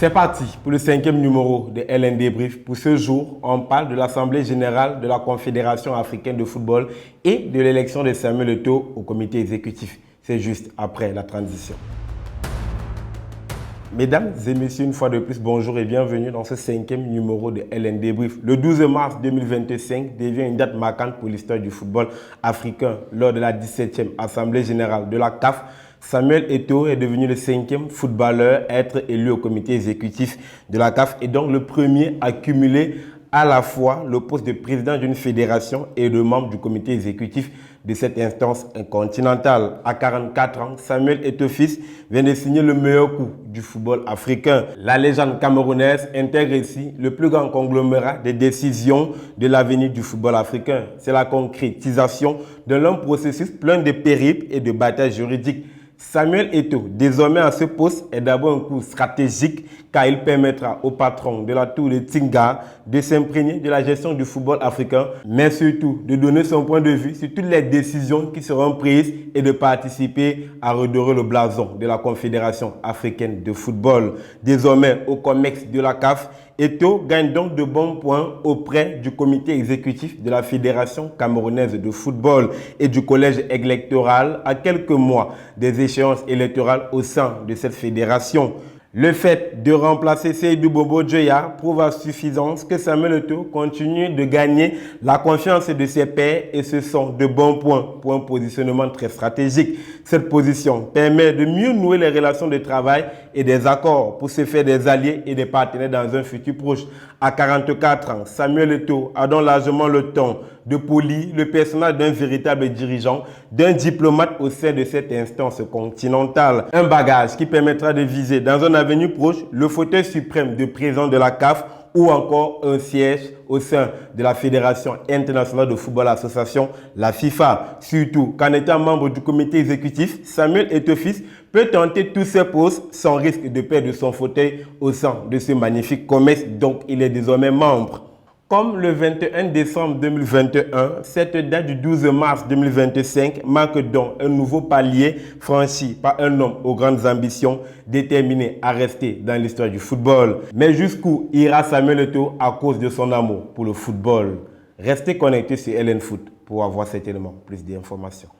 C'est parti pour le 5e numéro de LN Débrief. Pour ce jour, on parle de l'Assemblée générale de la Confédération africaine de football et de l'élection de Samuel Eto'o au comité exécutif. C'est juste après la transition. Mesdames et messieurs, une fois de plus, bonjour et bienvenue dans ce 5e numéro de LN Débrief. Le 12 mars 2025 devient une date marquante pour l'histoire du football africain. Lors de la 17e Assemblée générale de la CAF, Samuel Eto'o est devenu le 5e footballeur à être élu au comité exécutif de la CAF et donc le premier à cumuler à la fois le poste de président d'une fédération et de membre du comité exécutif de cette instance continentale. À 44 ans, Samuel Eto'o fils vient de signer le meilleur coup du football africain. La légende camerounaise intègre ici le plus grand conglomérat des décisions de l'avenir du football africain. C'est la concrétisation d'un long processus plein de périples et de batailles juridiques. Samuel Eto'o, désormais à ce poste, est d'abord un coup stratégique car il permettra au patron de la tour de Tinga de s'imprégner de la gestion du football africain, mais surtout de donner son point de vue sur toutes les décisions qui seront prises et de participer à redorer le blason de la Confédération africaine de football. Désormais au COMEX de la CAF, Eto'o gagne donc de bons points auprès du comité exécutif de la Fédération camerounaise de football et du collège électoral à quelques mois des échéances électorales au sein de cette fédération. Le fait de remplacer Seydou Bobo Djoya prouve à suffisance que Samuel Eto'o continue de gagner la confiance de ses pairs et ce sont de bons points pour un positionnement très stratégique. Cette position permet de mieux nouer les relations de travail et des accords pour se faire des alliés et des partenaires dans un futur proche. À 44 ans, Samuel Eto'o a donc largement le temps de polir le personnage d'un véritable dirigeant, d'un diplomate au sein de cette instance continentale. Un bagage qui permettra de viser dans un avenir proche le fauteuil suprême de président de la CAF ou encore un siège au sein de la Fédération internationale de football association, la FIFA. Surtout qu'en étant membre du comité exécutif, Samuel Eto'o fils peut tenter tous ses postes sans risque de perdre son fauteuil au sein de ce magnifique commerce dont il est désormais membre. Comme le 21 décembre 2021, cette date du 12 mars 2025 marque donc un nouveau palier franchi par un homme aux grandes ambitions déterminé à rester dans l'histoire du football. Mais jusqu'où ira Samuel Eto'o à cause de son amour pour le football? Restez connectés sur LN Foot pour avoir cet élément, plus d'informations.